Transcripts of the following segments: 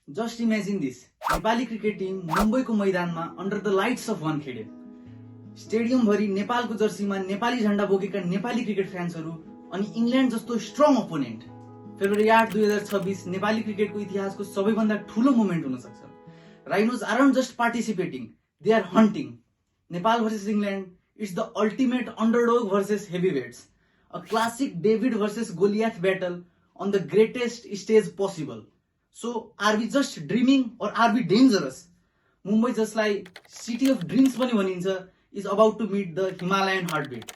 Just imagine this. Nepali cricket team मुम्बईको मैदानमा under the lights of Wankhede stadium भरि नेपालको जर्सीमा नेपाली झण्डा बोकेका नेपाली क्रिकेट फ्यान्सहरू अनि इंग्ल्यान्ड जस्तो स्ट्रङ अपोनेन्ट। फेब्रुअरी 8 2026 नेपाली क्रिकेटको इतिहासको सबैभन्दा ठूलो मोमेन्ट हुन सक्छ। Rhinos aren't just participating, they are hunting. Nepal versus England, it's the ultimate underdog versus heavyweights, a classic David versus Goliath battle on the greatest stage possible. So, are we just dreaming or are we dangerous? Mumbai, just like city of dreams पनि भनिन्छ, is about to meet the Himalayan heartbeat.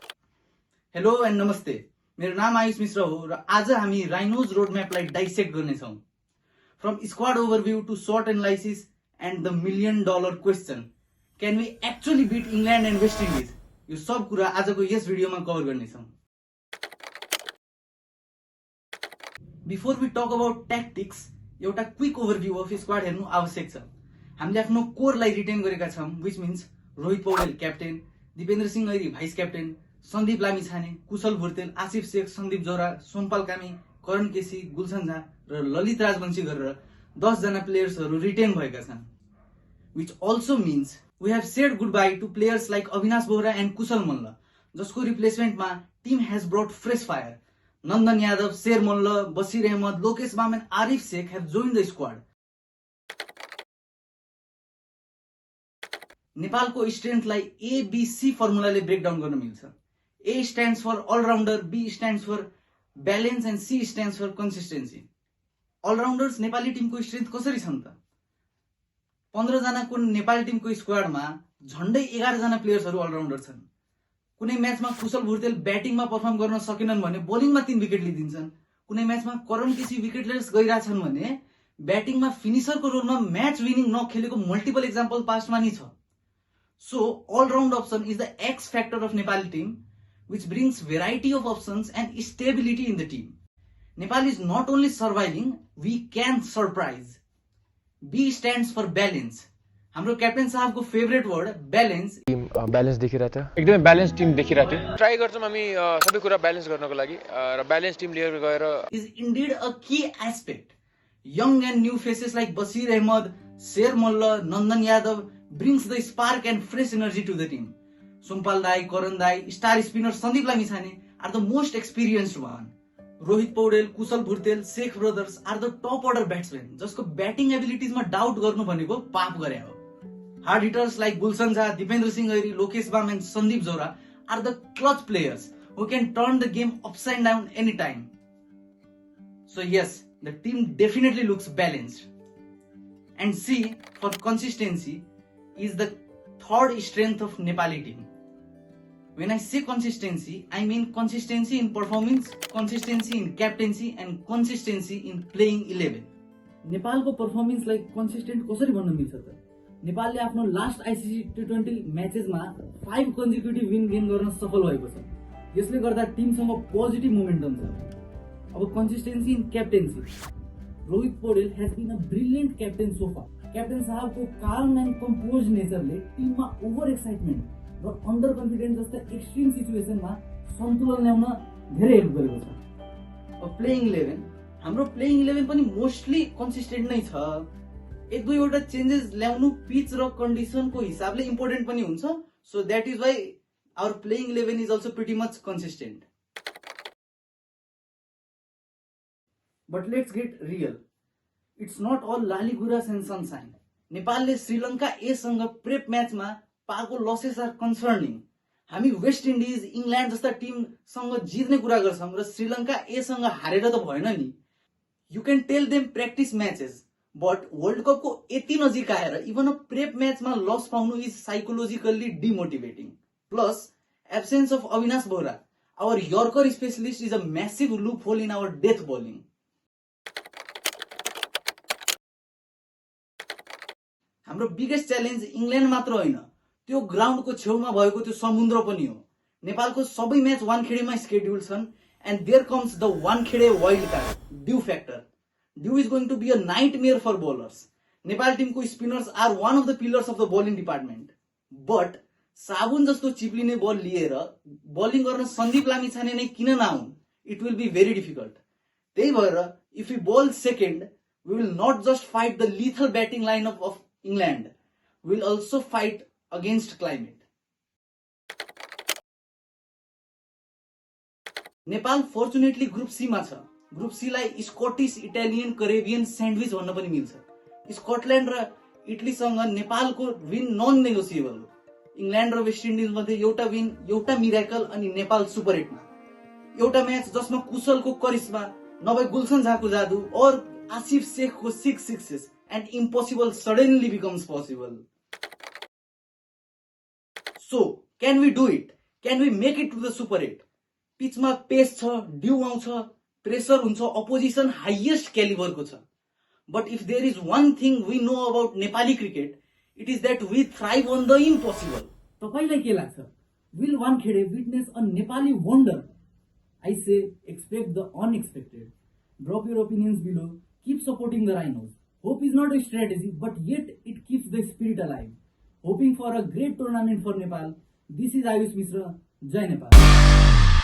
Hello and namaste. मेरो नाम आयुष मिश्र हो र आज हामी rhinos road म्यापलाई dissect गर्नेछौँ। From squad overview to SWOT analysis and the $1 million question. Can we actually beat England and West Indies? यो सब कुरा आजको यस भिडियोमा कभर गर्नेछौँ। Before we talk about tactics, एउटा क्विक ओभरभ्यू अफ स्क्वाड हेर्नु आवश्यक छ। हामीले आफ्नो कोरलाई रिटेन गरेका छौं, which means Rohit Paudel captain, Dipendra Singh Airee vice captain, Sandeep Lamichhane, Kushal Bhurtel, Aasif Sheikh, Sandeep Jora, Sompal कामी, करण केसी, गुलशन झा र ललित राजवंशी गरेर 10 जना प्लेयर्सहरू रिटेन भएका छन्। Which also means we have said goodbye to players like Avinash Bohra and कुशल मल्ल, जसको रिप्लेसमेन्टमा team has brought fresh fire. Nandan Yadav, Sher Molla, Basir Ahmed, Lokesh Bam and Arif Sheikh have joined the squad. नेपालको स्ट्रेन्थलाई ABC फर्मुलाले brake down गर्न मिल्छ। A stands for all-rounder, B stands for balance and C stands for consistency. All-rounders Nepali टिमको strength कसरी छन् त? 15 जनाको नेपाली टिमको स्क्वाडमा झन्डै 11 जना प्लेयर्सहरू अलराउन्डर छन्। कुनै म्याचमा कुशल भुर्तेल ब्याटिङमा परफर्म गर्न सकेनन् भने बोलिङमा 3 विकेट लिदिन्छन्। कुनै म्याचमा करण केसी विकेटलेस गइराछन् भने ब्याटिङमा फिनिशरको रोलमा म्याच विनिङ नखेलेको मल्टिपल एक्जाम्पल पास्टमा नि छ। So all round option is the X factor of Nepali team, which brings variety of options and stability in the team. Nepal is not only surviving, we can surprise. B stands for balance. हाम्रो captain साहबको favourite word balance. Team balance देखिरहेको थियो, एकदमै balance team देखिरहेको थियो। Try गर्छौँ हामी सबै कुरा ब्यालेन्स गर्नको लागि र ब्यालेन्स टिम लिएर गएर is indeed a key aspect. Young and new faces like Basir Ahmad, Sher Malla, Nandan Yadav brings the spark and fresh energy to the team. Sompal दाई, करण दाई, star spinner Sandeep Lamichhane are the most experienced one. Rohit Paudel, Kushal Bhurtel, Sheikh brothers are the top order batsman, जसको batting एबिलिटिजमा doubt गर्नु भनेको पाप गरे हो। Hard hitters like Gulshan Jha, Dipendra Singh Airi, Lokesh Bam and Sandeep Jora are the clutch players who can turn the game upside down anytime. So yes, the team definitely looks balanced. And C for consistency is the third strength of Nepali team. When I say consistency, I mean consistency in performance, consistency in captaincy and consistency in playing 11. नेपालको पर्फर्मेन्सलाई consistent कसरी भन्न मिल्छ त? नेपालले आफ्नो last ICC T20 म्याचेसमा 5 consecutive win gain गर्न सफल भएको छ। यसले गर्दा टिमसँग पोजिटिभ मोमेन्टम छ। अब consistency in captaincy, Rohit Paudel has been a brilliant captain so far. Captain साहबको काम एन्ड कम्पोज नेचरले टिममा ओभर एक्साइटमेन्ट र अन्डर कन्फिडेन्स जस्ता एक्सट्रिम सिचुएसनमा सन्तुलन ल्याउन धेरै हेल्प गरेको छ। अब प्लेइङ 11, हाम्रो प्लेइङ 11 पनि मोस्टली कन्सिस्टेन्ट नै छ। एक दुईवटा चेन्जेस ल्याउनु पिच र कन्डिसनको हिसाबले इम्पोर्टेन्ट पनि हुन्छ। So that is why our playing 11 is also pretty much consistent. But let's get real, it's not all laligurans and sunshine. नेपालले श्रीलङ्का ए सँग प्रेप म्याचमा पाएको लसेस आर कन्सर्निङ। हामी वेस्ट इन्डिज, इंग्ल्यान्ड जस्ता टिमसँग जित्ने कुरा गर्छौं र श्रीलङ्का ए सँग हारेर त भएन नि। You can tell them practice matches, but world कपको यति नजिक आएर इभन अ प्रेप म्याचमा लस पाउनु is psychologically demotivating. Plus absence of Avinash Bohara, our yorker specialist, is a massive loop hole in our death bowling. हाम्रो बिगेस्ट च्यालेन्ज इंग्ल्यान्ड मात्र होइन, त्यो ग्राउन्डको छेउमा भएको त्यो समुद्र पनि हो। नेपालको सबै म्याच वानखेडेमा स्केड्युल छन् and there comes the Wankhede wild card, dew factor. Dew is going to be a nightmare for bowlers. Nepal टिमको spinners are one of the pillars of the bowling department. But साबुन जस्तो चिप्लिने बल लिएर बलिङ गर्न सन्दीप लामिछाने नै किन नआउन्, it will be very difficult. त्यही भएर if you bowl second, We will not just fight the lethal batting lineup of England, we will also fight against climate. Nepal fortunately group C मा छ। ग्रुप सी लाई Scottish, Italian, Caribbean sandwich भन्न पनि मिल्छ। Scotland र इटलीसँग नेपालको win non negotiable हो। इंग्ल्यान्ड र वेस्ट इन्डिज मध्ये एउटा विन, एउटा मिराकल अनि नेपाल सुपर 8 मा। एउटा म्याच जसमा कुशलको करिश्मा, नभए गुलसन झाको जादु और आसिफ शेखको 6 sixes and impossible suddenly becomes possible. So can we do it? Can we make it to the super 8? पिचमा पेस छ, ड्यू आउँछ, प्रेसर हुन्छ, अपोजिसन हाइएस्ट क्यालिबरको छ। But if there is one thing we know about Nepali cricket, it is that we thrive on the impossible. तपाईलाई के लाग्छ? Will Wankhede witness a Nepali wonder? I say expect the unexpected. Drop your opinions below. Keep supporting the Rhinos. Hope is not a strategy, but yet it keeps the spirit alive. Hoping for a great tournament for Nepal. This is Ayush Mishra. Jai Nepal.